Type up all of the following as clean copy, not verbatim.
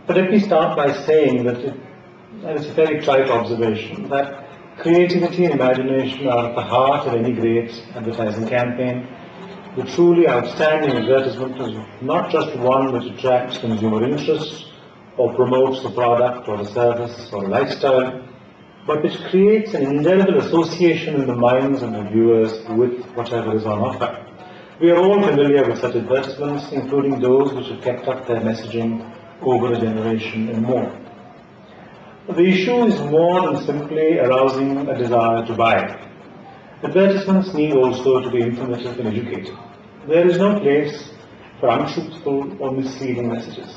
But let me start by saying that and it's a very trite observation, that creativity and imagination are at the heart of any great advertising campaign. The truly outstanding advertisement is not just one which attracts consumer interest or promotes the product or the service or the lifestyle, but which creates an indelible association in the minds of the viewers with whatever is on offer. We are all familiar with such advertisements, including those which have kept up their messaging over a generation and more. The issue is more than simply arousing a desire to buy. Advertisements need also to be informative and educative. There is no place for untruthful or misleading messages.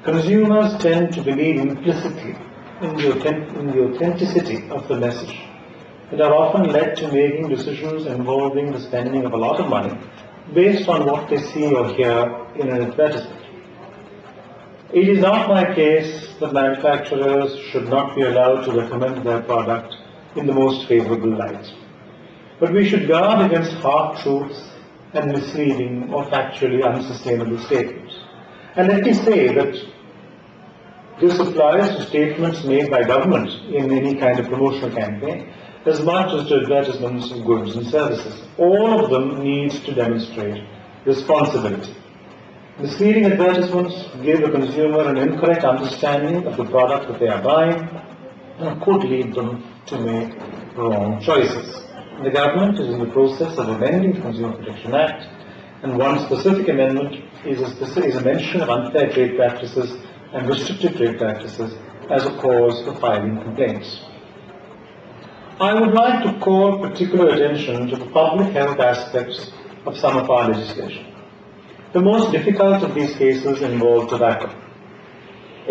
Consumers tend to believe implicitly in the authenticity of the message and are often led to making decisions involving the spending of a lot of money based on what they see or hear in an advertisement. It is not my case that manufacturers should not be allowed to recommend their product in the most favorable light. But we should guard against half-truths and misleading or factually unsustainable statements. And let me say that this applies to statements made by government in any kind of promotional campaign as much as to advertisements of goods and services. All of them need to demonstrate responsibility. Misleading advertisements give the consumer an incorrect understanding of the product that they are buying and could lead them to make wrong choices. The government is in the process of amending the Consumer Protection Act, and one specific amendment is a mention of unfair trade practices and restrictive trade practices as a cause for filing complaints. I would like to call particular attention to the public health aspects of some of our legislation. The most difficult of these cases involve tobacco.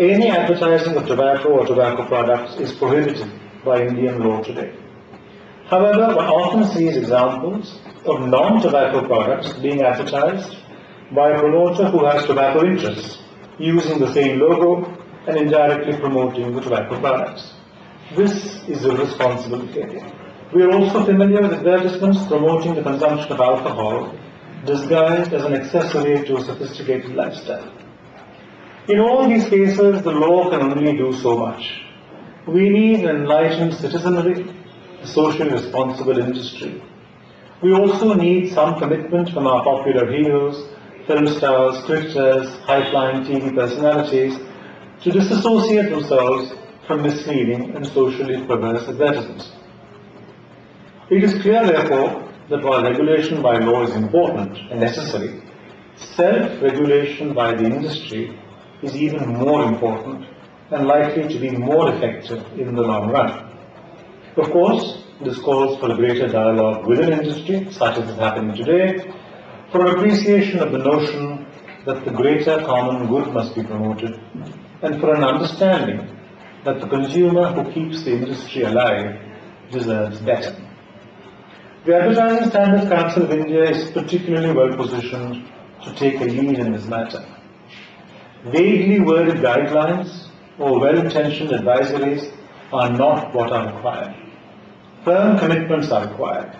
Any advertising of tobacco or tobacco products is prohibited by Indian law today. However, one often sees examples of non-tobacco products being advertised by a promoter who has tobacco interests, using the same logo and indirectly promoting the tobacco products. This is irresponsible behavior. We are also familiar with advertisements promoting the consumption of alcohol disguised as an accessory to a sophisticated lifestyle. In all these cases, the law can only do so much. We need an enlightened citizenry, a socially responsible industry. We also need some commitment from our popular heroes, film stars, cricketers, high-flying TV personalities to disassociate themselves from misleading and socially perverse advertisements. It is clear, therefore, that while regulation by law is important and necessary, self-regulation by the industry is even more important and likely to be more effective in the long run. Of course, this calls for a greater dialogue within industry, such as is happening today, for appreciation of the notion that the greater common good must be promoted, and for an understanding that the consumer who keeps the industry alive deserves better. The Advertising Standards Council of India is particularly well positioned to take a lead in this matter. Vaguely worded guidelines or well-intentioned advisories are not what are required. Firm commitments are required.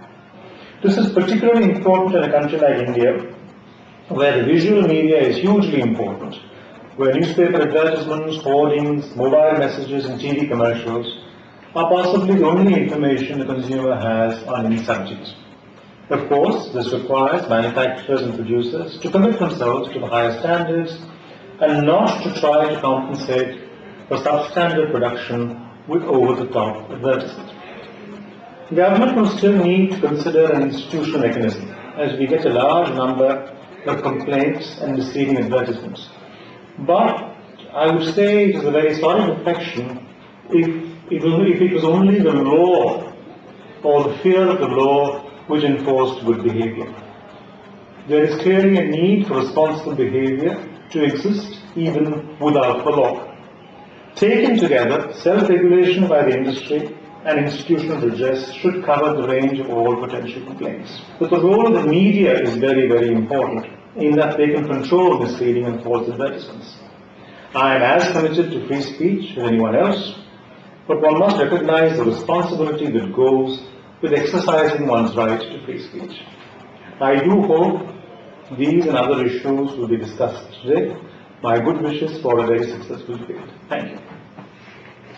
This is particularly important in a country like India, where the visual media is hugely important, where newspaper advertisements, hoardings, mobile messages and TV commercials are possibly the only information the consumer has on any subject. Of course, this requires manufacturers and producers to commit themselves to the higher standards and not to try to compensate for substandard production with over-the-top advertisement. Government will still need to consider an institutional mechanism as we get a large number of complaints and misleading advertisements. But I would say it is a very solid reflection if it was only the law or the fear of the law which enforced good behavior. There is clearly a need for responsible behavior to exist even without the law. Taken together, self-regulation by the industry and institutional redress should cover the range of all potential complaints. But the role of the media is very, very important in that they can control misleading and false advertisements. I am as committed to free speech as anyone else, but one must recognize the responsibility that goes with exercising one's right to free speech. I do hope these and other issues will be discussed today My good wishes for a very successful field. Thank you.